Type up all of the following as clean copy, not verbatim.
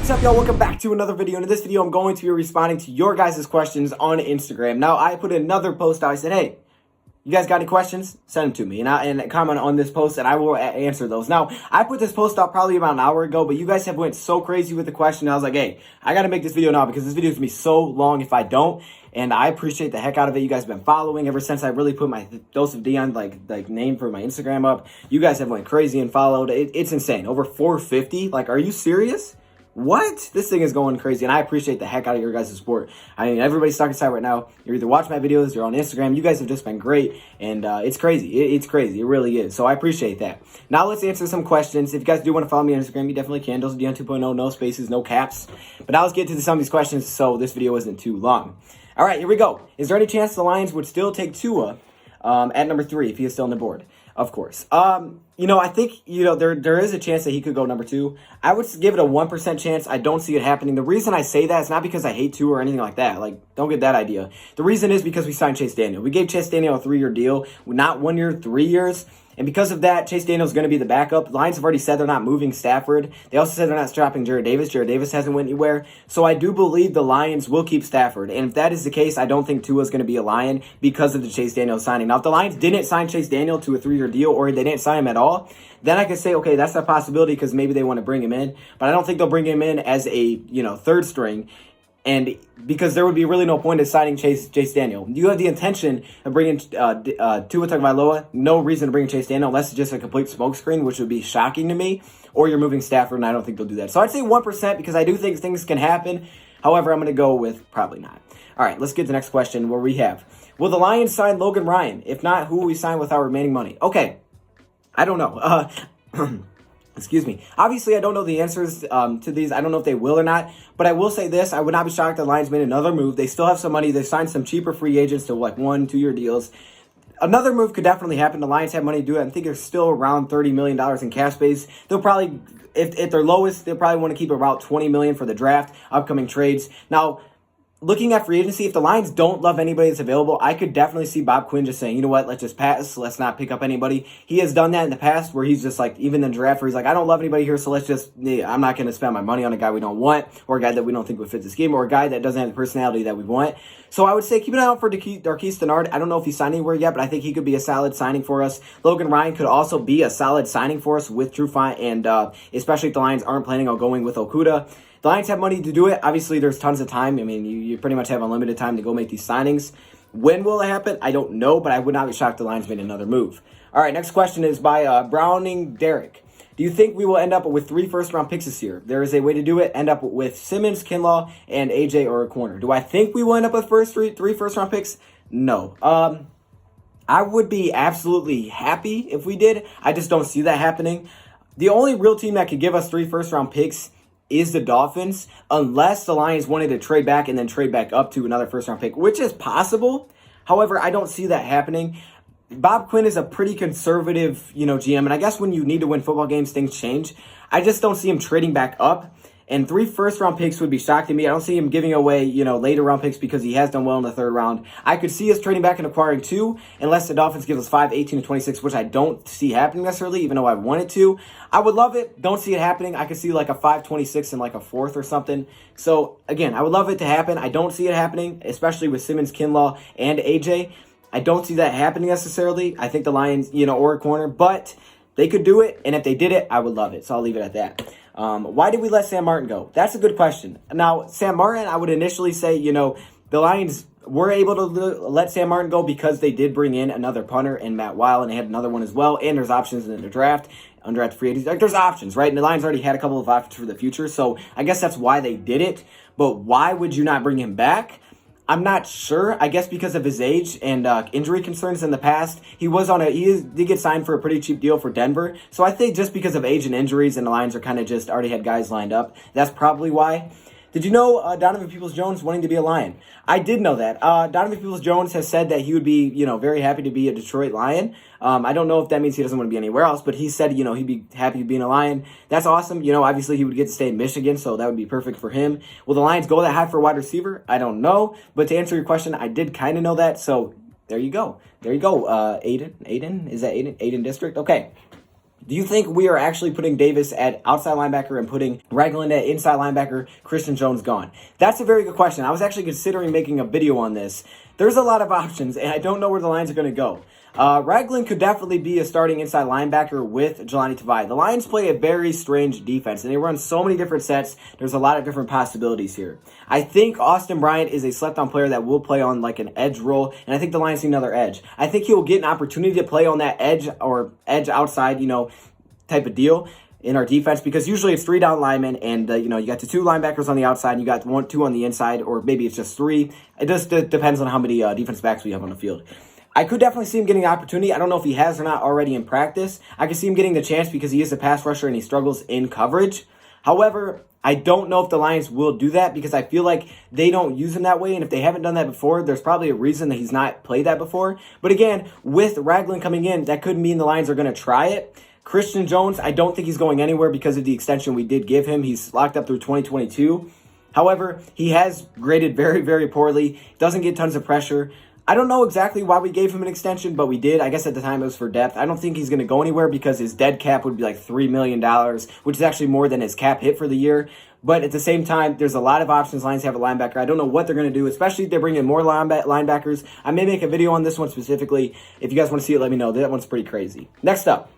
What's up, y'all? Welcome back to another video. And in this video, I'm going to be responding to your guys' questions on Instagram. Now, I put another post out. I said, hey, you guys got any questions? Send them to me and comment on this post and I will answer those. Now, I put this post out probably about an hour ago, but you guys have went so crazy with the question. I was like, hey, I got to make this video now because this video is going to be so long if I don't. And I appreciate the heck out of it. You guys have been following ever since I really put my DoseOfDion like name for my Instagram up. You guys have went crazy and followed. It's insane. Over 450. Like, are you serious? What? This thing is going crazy, and I appreciate the heck out of your guys' support. I mean, everybody's stuck inside right now. You're either watching my videos, you're on Instagram. You guys have just been great, and it's crazy. It's crazy. It really is. So I appreciate that. Now let's answer some questions. If you guys do want to follow me on Instagram, you definitely can. DoseOfDion 2.0, no spaces, no caps. But now let's get to some of these questions so this video isn't too long. All right, here we go. Is there any chance the Lions would still take Tua at number 3 if he is still on the board? Of course. I think, there is a chance that he could go number 2. I would give it a 1% chance. I don't see it happening. The reason I say that is not because I hate Tua or anything like that. Like, don't get that idea. The reason is because we signed Chase Daniel. We gave Chase Daniel a 3-year deal, not 1 year, 3 years. And because of that, Chase Daniel is going to be the backup. The Lions have already said they're not moving Stafford. They also said they're not dropping Jared Davis. Jared Davis hasn't went anywhere. So I do believe the Lions will keep Stafford. And if that is the case, I don't think Tua is going to be a Lion because of the Chase Daniel signing. Now, if the Lions didn't sign Chase Daniel to a 3-year deal or they didn't sign him at all, then I could say, okay, that's a possibility because maybe they want to bring him in. But I don't think they'll bring him in as a, third string. And because there would be really no point in signing Chase Daniel. You have the intention of bringing Tua Tagovailoa. No reason to bring Chase Daniel unless it's just a complete smokescreen, which would be shocking to me. Or you're moving Stafford, and I don't think they'll do that. So I'd say 1% because I do think things can happen. However, I'm going to go with probably not. All right, let's get to the next question where we have, will the Lions sign Logan Ryan? If not, who will we sign with our remaining money? Okay, I don't know. Excuse me. Obviously, I don't know the answers to these. I don't know if they will or not. But I will say this. I would not be shocked if the Lions made another move. They still have some money. They've signed some cheaper free agents to like 1-2 year deals. Another move could definitely happen. The Lions have money to do it. I think they're still around $30 million in cap space. They'll probably, if they're lowest, they'll probably want to keep about $20 million for the draft, upcoming trades. Now, looking at free agency, if the Lions don't love anybody that's available, I could definitely see Bob Quinn just saying, you know what, let's just pass. Let's not pick up anybody. He has done that in the past where he's just like, even in the draft where he's like, I don't love anybody here, so I'm not going to spend my money on a guy we don't want or a guy that we don't think would fit this game or a guy that doesn't have the personality that we want. So I would say keep an eye out for Darquise Dennard. I don't know if he's signed anywhere yet, but I think he could be a solid signing for us. Logan Ryan could also be a solid signing for us with Trufant, and especially if the Lions aren't planning on going with Okudah. The Lions have money to do it. Obviously, there's tons of time. I mean, you pretty much have unlimited time to go make these signings. When will it happen? I don't know, but I would not be shocked if the Lions made another move. All right, next question is by Browning Derek. Do you think we will end up with 3 first-round picks this year? There is a way to do it. End up with Simmons, Kinlaw, and AJ or a corner. Do I think we will end up with three first-round picks? No. I would be absolutely happy if we did. I just don't see that happening. The only real team that could give us 3 first-round picks is the Dolphins, unless the Lions wanted to trade back and then trade back up to another first-round pick, which is possible. However, I don't see that happening. Bob Quinn is a pretty conservative, GM, and I guess when you need to win football games, things change. I just don't see him trading back up, and 3 first-round picks would be shocking to me. I don't see him giving away, later-round picks because he has done well in the 3rd round. I could see us trading back and acquiring 2, unless the Dolphins give us 5, 18, and 26, which I don't see happening necessarily, even though I wanted to. I would love it. Don't see it happening. I could see like a 5, 26, and like a 4th or something. So, again, I would love it to happen. I don't see it happening, especially with Simmons, Kinlaw, and AJ. I don't see that happening necessarily. I think the Lions, or a corner, but they could do it, and if they did it, I would love it. So I'll leave it at that. Why did we let Sam Martin go? That's a good question. Now, Sam Martin, I would initially say, the Lions were able to let Sam Martin go because they did bring in another punter and Matt Weil, and they had another one as well, and there's options in the draft, undrafted free agents. Like, there's options, right? And the Lions already had a couple of options for the future, so I guess that's why they did it. But why would you not bring him back? I'm not sure. I guess because of his age and injury concerns in the past. He did get signed for a pretty cheap deal for Denver. So I think just because of age and injuries and the Lions are kind of just already had guys lined up, that's probably why. Did you know Donovan Peoples-Jones wanting to be a Lion? I did know that. Donovan Peoples-Jones has said that he would be, very happy to be a Detroit Lion. I don't know if that means he doesn't want to be anywhere else, but he said, he'd be happy being a Lion. That's awesome. Obviously he would get to stay in Michigan, so that would be perfect for him. Will the Lions go that high for a wide receiver? I don't know. But to answer your question, I did kind of know that, so there you go. There you go. Aiden? Is that Aiden? Aiden District? Okay. Do you think we are actually putting Davis at outside linebacker and putting Ragland at inside linebacker, Christian Jones gone? That's a very good question. I was actually considering making a video on this. There's a lot of options, and I don't know where the Lions are going to go. Ragland could definitely be a starting inside linebacker with Jelani Tavai. The Lions play a very strange defense, and they run so many different sets. There's a lot of different possibilities here. I think Austin Bryant is a slept-on player that will play on like an edge role, and I think the Lions need another edge. I think he will get an opportunity to play on that edge or edge outside, type of deal in our defense, because usually it's 3 down linemen, and you got the 2 linebackers on the outside, and you got 2 on the inside, or maybe it's just 3. It just depends on how many defense backs we have on the field. I could definitely see him getting an opportunity. I don't know if he has or not already in practice. I could see him getting the chance because he is a pass rusher and he struggles in coverage. However, I don't know if the Lions will do that because I feel like they don't use him that way. And if they haven't done that before, there's probably a reason that he's not played that before. But again, with Ragland coming in, that could mean the Lions are going to try it. Christian Jones, I don't think he's going anywhere because of the extension we did give him. He's locked up through 2022. However, he has graded very, very poorly. Doesn't get tons of pressure. I don't know exactly why we gave him an extension, but we did. I guess at the time it was for depth. I don't think he's going to go anywhere because his dead cap would be like $3 million, which is actually more than his cap hit for the year. But at the same time, there's a lot of options. Lions have a linebacker. I don't know what they're going to do, especially if they bring in more linebackers. I may make a video on this one specifically. If you guys want to see it, let me know. That one's pretty crazy. Next up.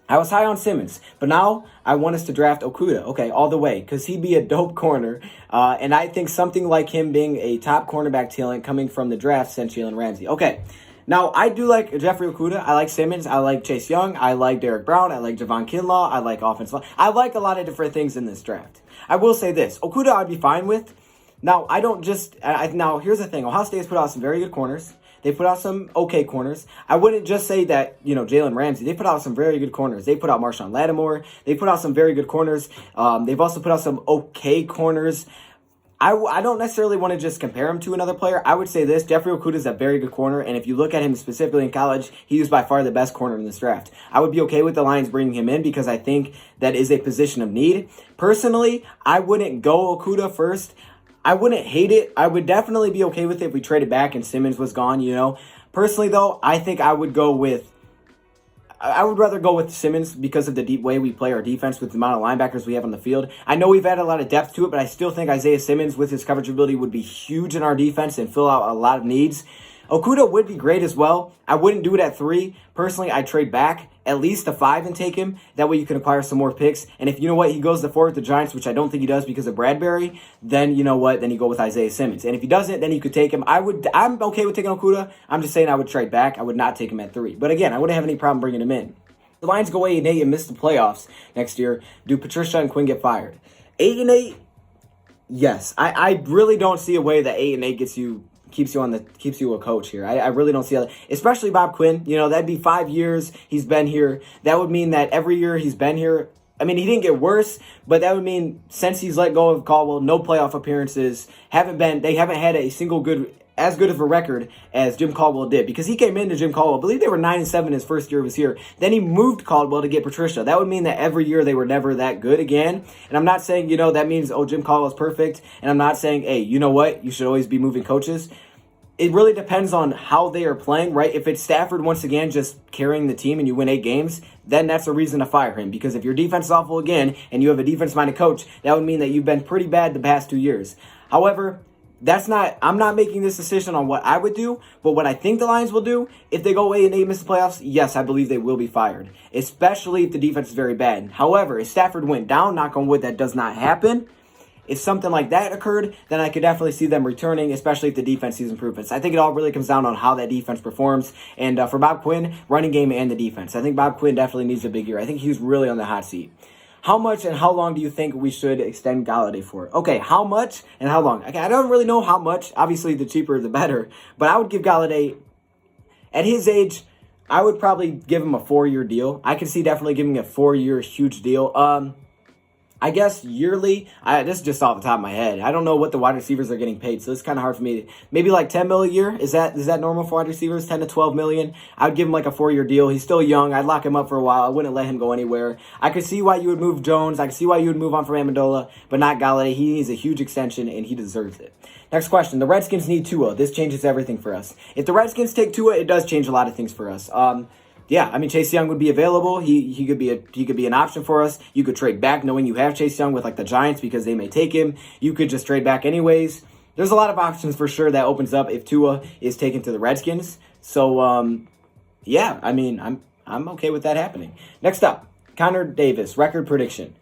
I was high on Simmons, but now I want us to draft Okudah, okay, all the way, because he'd be a dope corner, and I think something like him being a top cornerback talent coming from the draft sent Jalen Ramsey. Okay, now I do like Jeffrey Okudah, I like Simmons, I like Chase Young, I like Derek Brown, I like Javon Kinlaw, I like offensive line. I like a lot of different things in this draft. I will say this, Okudah I'd be fine with. Now, I don't just, now here's the thing, Ohio State has put out some very good corners. They put out some okay corners. I wouldn't just say that, Jalen Ramsey. They put out some very good corners. They put out Marshawn Lattimore. They put out some very good corners. They've also put out some okay corners. I don't necessarily want to just compare him to another player. I would say this, Jeffrey Okudah is a very good corner, and if you look at him specifically in college, he was by far the best corner in this draft. I would be okay with the Lions bringing him in because I think that is a position of need. Personally, I wouldn't go Okudah first. I wouldn't hate it. I would definitely be okay with it if we traded back and Simmons was gone, Personally, though, I think I would rather go with Simmons because of the deep way we play our defense with the amount of linebackers we have on the field. I know we've added a lot of depth to it, but I still think Isaiah Simmons with his coverage ability would be huge in our defense and fill out a lot of needs. Okudah would be great as well. I wouldn't do it at 3. Personally, I'd trade back at least to 5 and take him. That way you can acquire some more picks. And if he goes to 4 with the Giants, which I don't think he does because of Bradbury, then then you go with Isaiah Simmons. And if he doesn't, then you could take him. I'm okay with taking Okudah. I'm just saying I would trade back. I would not take him at 3. But again, I wouldn't have any problem bringing him in. The Lions go 8-8 and miss the playoffs next year. Do Patricia and Quinn get fired? 8-8? Yes. I really don't see a way that 8-8 keeps you a coach here. I really don't see how, especially Bob Quinn. That'd be 5 years he's been here. That would mean that every year he's been here. I mean, he didn't get worse, but that would mean since he's let go of Caldwell, no playoff appearances. They haven't had a single as good of a record as Jim Caldwell did, because he came into Jim Caldwell. I believe they were 9-7 his first year he was here. Then he moved Caldwell to get Patricia. That would mean that every year they were never that good again. And I'm not saying, that means, Jim Caldwell's perfect. And I'm not saying, hey, you know what? You should always be moving coaches. It really depends on how they are playing, right? If it's Stafford once again just carrying the team and you win 8 games, then that's a reason to fire him. Because if your defense is awful again and you have a defense-minded coach, that would mean that you've been pretty bad the past 2 years. However, I'm not making this decision on what I would do, but what I think the Lions will do, if they go 8-8 and miss the playoffs, yes, I believe they will be fired, especially if the defense is very bad. However, if Stafford went down, knock on wood, that does not happen. If something like that occurred, then I could definitely see them returning, especially if the defense sees improvements. I think it all really comes down on how that defense performs. And for Bob Quinn, running game and the defense. I think Bob Quinn definitely needs a big year. I think he's really on the hot seat. How much and how long do you think we should extend Galladay for? Okay, how much and how long? Okay, I don't really know how much. Obviously, the cheaper, the better. But I would give Galladay, at his age, I would probably give him a 4-year deal. I can see definitely giving a 4-year huge deal. I guess yearly, this is just off the top of my head. I don't know what the wide receivers are getting paid, so it's kind of hard for me. Maybe like $10 million a year? Is that normal for wide receivers? $10 to $12 million? I would give him like a 4-year deal. He's still young. I'd lock him up for a while. I wouldn't let him go anywhere. I could see why you would move Jones. I could see why you would move on from Amendola, but not Galladay. He needs a huge extension, and he deserves it. Next question. The Redskins need Tua. This changes everything for us. If the Redskins take Tua, it does change a lot of things for us. yeah, I mean, Chase Young would be available. He could be an option for us. You could trade back knowing you have Chase Young with like the Giants because they may take him. You could just trade back anyways. There's a lot of options for sure that opens up if Tua is taken to the Redskins. So yeah, I mean, I'm okay with that happening. Next up, Connor Davis, record prediction.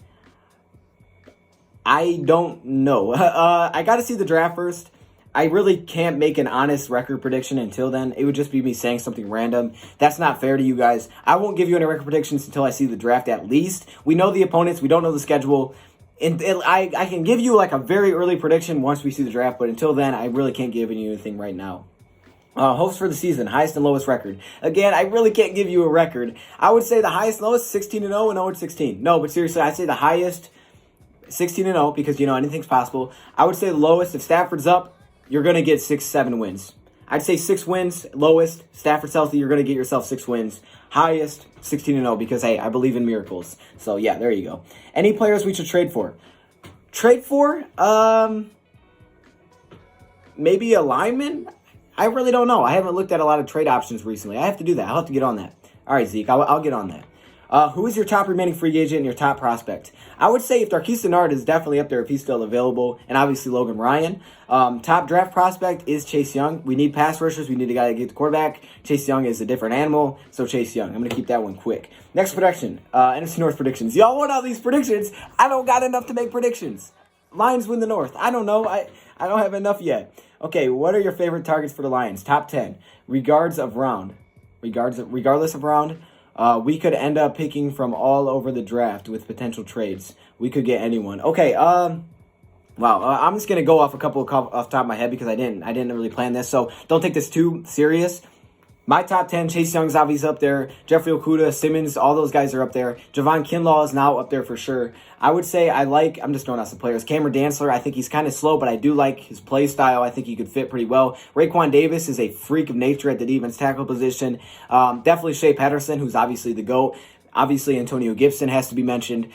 I don't know. I got to see the draft first. I really can't make an honest record prediction until then. It would just be me saying something random. That's not fair to you guys. I won't give you any record predictions until I see the draft at least. We know the opponents. We don't know the schedule. And I can give you like a very early prediction once we see the draft, but until then, I really can't give you anything right now. Hopes for the season, highest and lowest record. Again, I really can't give you a record. I would say the highest and lowest, 16-0 and 0-16. No, but seriously, I'd say the highest, 16-0, because, anything's possible. I would say the lowest, if Stafford's up, you're going to get 6-7 wins. I'd say 6 wins, lowest. Stafford's healthy, you're going to get yourself 6 wins. Highest, 16-0, because, hey, I believe in miracles. So, yeah, there you go. Any players we should trade for? Trade for? Maybe a lineman? I really don't know. I haven't looked at a lot of trade options recently. I have to do that. I'll have to get on that. All right, Zeke, I'll get on that. Who is your top remaining free agent and your top prospect? I would say if Darqueze Dennard is definitely up there if he's still available, and obviously Logan Ryan. Top draft prospect is Chase Young. We need pass rushers. We need a guy to get the quarterback. Chase Young is a different animal, so Chase Young. I'm going to keep that one quick. Next prediction, NFC North predictions. Y'all want all these predictions? I don't got enough to make predictions. Lions win the North. I don't know. I don't have enough yet. Okay, what are your favorite targets for the Lions? Top 10. Regardless of round. We could end up picking from all over the draft with potential trades. We could get anyone. Okay, wow. I'm just gonna go off a couple off the top of my head because I didn't really plan this. So don't take this too serious. My top 10, Chase Young's obviously up there. Jeffrey Okudah, Simmons, all those guys are up there. Javon Kinlaw is now up there for sure. I would say I'm just throwing out some players. Cameron Dantzler, I think he's kind of slow, but I do like his play style. I think he could fit pretty well. Raekwon Davis is a freak of nature at the defense tackle position. Definitely Shea Patterson, who's obviously the GOAT. Obviously Antonio Gibson has to be mentioned.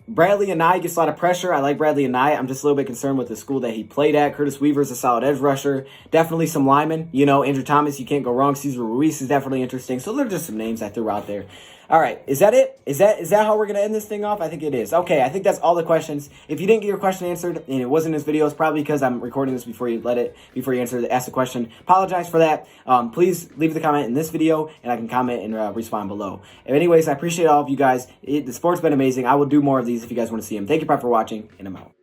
Bradley Anae gets a lot of pressure. I like Bradley Anae. I'm just a little bit concerned with the school that he played at. Curtis Weaver's a solid edge rusher. Definitely some linemen. Andrew Thomas, you can't go wrong. Cesar Ruiz is definitely interesting. So they're just some names I threw out there. All right, is that it? Is that how we're going to end this thing off? I think it is. Okay, I think that's all the questions. If you didn't get your question answered and it wasn't in this video, it's probably because I'm recording this before you ask the question. Apologize for that. Please leave the comment in this video and I can comment and respond below. Anyways, I appreciate all of you guys. The sport's been amazing. I will do more of these if you guys want to see them. Thank you for watching, and I'm out.